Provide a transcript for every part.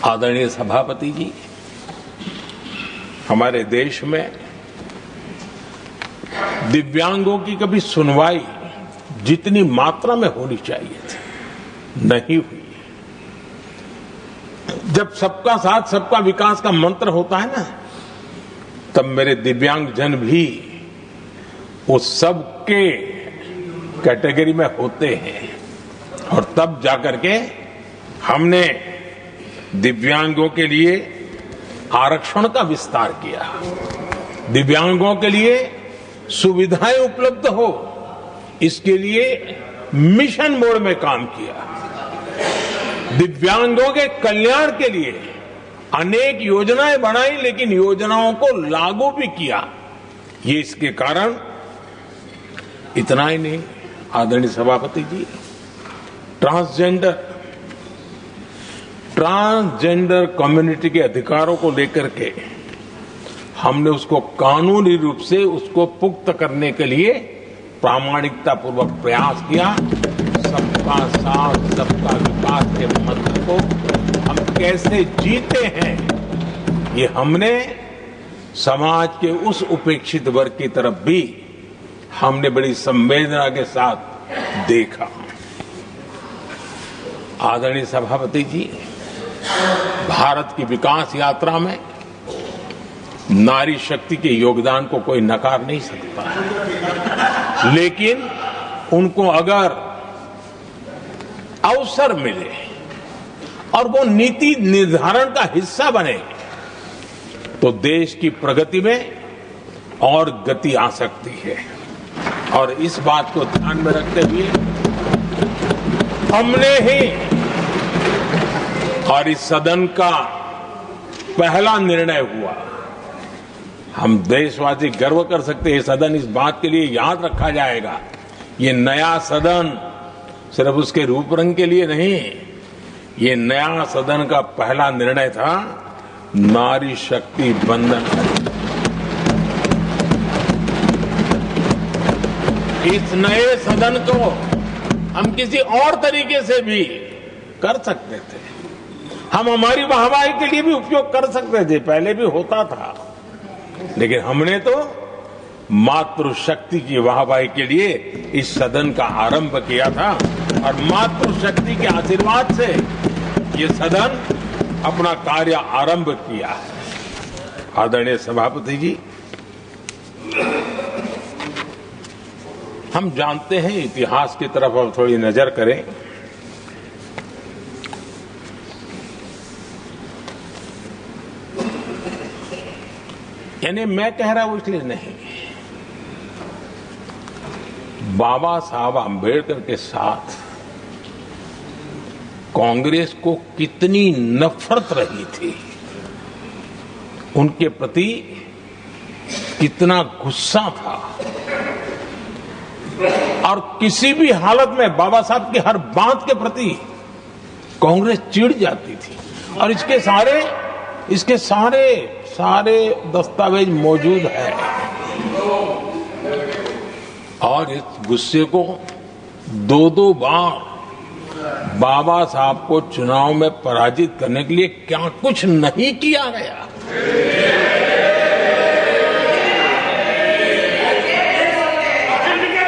आदरणीय सभापति जी, हमारे देश में दिव्यांगों की कभी सुनवाई जितनी मात्रा में होनी चाहिए थी नहीं हुई। जब सबका साथ सबका विकास का मंत्र होता है ना, तब मेरे दिव्यांग जन भी उस सबके कैटेगरी में होते हैं और तब जाकर के हमने दिव्यांगों के लिए आरक्षण का विस्तार किया, दिव्यांगों के लिए सुविधाएं उपलब्ध हो इसके लिए मिशन मोड में काम किया, दिव्यांगों के कल्याण के लिए अनेक योजनाएं बनाई, लेकिन योजनाओं को लागू भी किया। ये इसके कारण इतना ही नहीं, आदरणीय सभापति जी, ट्रांसजेंडर कम्युनिटी के अधिकारों को लेकर के हमने उसको कानूनी रूप से उसको पुख्त करने के लिए प्रामाणिकता पूर्वक प्रयास किया। सबका साथ सबका विकास के मंत्र को हम कैसे जीते हैं, ये हमने समाज के उस उपेक्षित वर्ग की तरफ भी हमने बड़ी संवेदना के साथ देखा। आदरणीय सभापति जी, भारत की विकास यात्रा में नारी शक्ति के योगदान को कोई नकार नहीं सकता है, लेकिन उनको अगर अवसर मिले और वो नीति निर्धारण का हिस्सा बने तो देश की प्रगति में और गति आ सकती है। और इस बात को ध्यान में रखते हुए हमने ही और इस सदन का पहला निर्णय हुआ, हम देशवासी गर्व कर सकते हैं, सदन इस बात के लिए याद रखा जाएगा, ये नया सदन सिर्फ उसके रूप रंग के लिए नहीं, ये नया सदन का पहला निर्णय था नारी शक्ति बंधन। इस नए सदन को हम किसी और तरीके से भी कर सकते थे, हम हमारी वाहवाही के लिए भी उपयोग कर सकते थे, पहले भी होता था, लेकिन हमने तो मातृशक्ति की वाहवाही के लिए इस सदन का आरंभ किया था और मातृशक्ति के आशीर्वाद से ये सदन अपना कार्य आरंभ किया है। आदरणीय सभापति जी, हम जानते हैं, इतिहास की तरफ अब थोड़ी नजर करें, यानी मैं कह रहा हूं इसलिए नहीं, बाबा साहब आंबेडकर के साथ कांग्रेस को कितनी नफरत रही थी, उनके प्रति कितना गुस्सा था और किसी भी हालत में बाबा साहब की हर बात के प्रति कांग्रेस चिढ़ जाती थी और इसके सारे दस्तावेज मौजूद है। और इस गुस्से को दो बार बाबा साहब को चुनाव में पराजित करने के लिए क्या कुछ नहीं किया गया।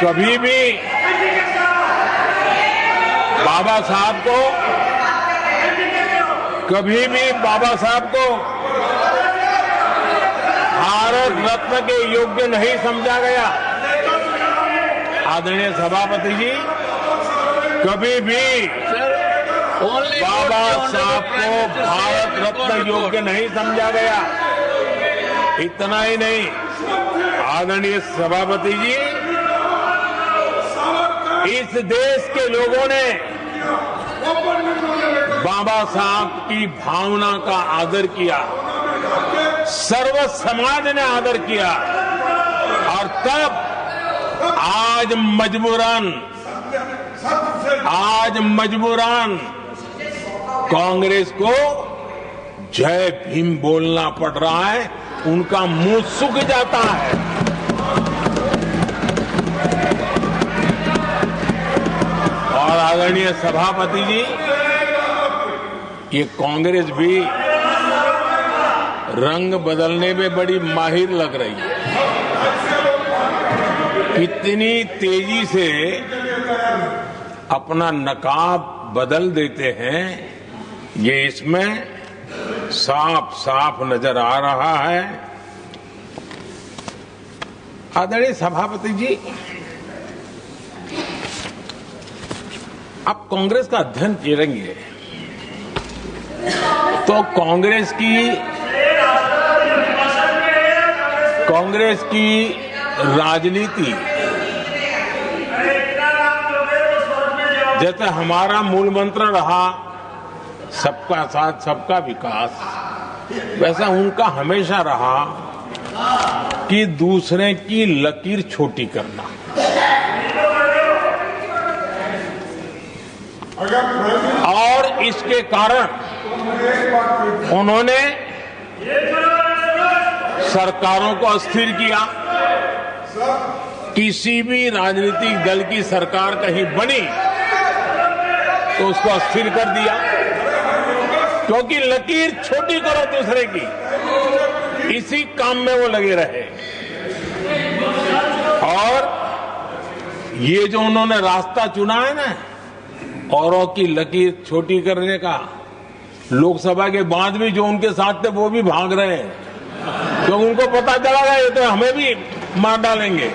कभी भी बाबा साहब को भारत रत्न के योग्य नहीं समझा गया। आदरणीय सभापति जी, कभी भी बाबा साहब को भारत रत्न योग्य नहीं समझा गया। इतना ही नहीं, आदरणीय सभापति जी, इस देश के लोगों ने बाबा साहब की भावना का आदर किया, सर्व समाज ने आदर किया और तब आज मजबूरन कांग्रेस को जय भीम बोलना पड़ रहा है, उनका मुंह सूख जाता है। और आदरणीय सभापति जी, ये कांग्रेस भी रंग बदलने में बड़ी माहिर लग रही है। कितनी तेजी से अपना नकाब बदल देते हैं, ये इसमें साफ साफ नजर आ रहा है। आदरणीय सभापति जी, आप कांग्रेस का अध्ययन करेंगे तो कांग्रेस की राजनीति, जैसे हमारा मूल मंत्र रहा सबका साथ सबका विकास, वैसा उनका हमेशा रहा कि दूसरे की लकीर छोटी करना। और इसके कारण उन्होंने सरकारों को अस्थिर किया। किसी भी राजनीतिक दल की सरकार कहीं बनी तो उसको अस्थिर कर दिया, क्योंकि लकीर छोटी करो दूसरे की, इसी काम में वो लगे रहे। और ये जो उन्होंने रास्ता चुना है ना, औरों की लकीर छोटी करने का, लोकसभा के बाद भी जो उनके साथ थे वो भी भाग रहे हैं, क्योंकि उनको पता चला ये तो हमें भी मार डालेंगे।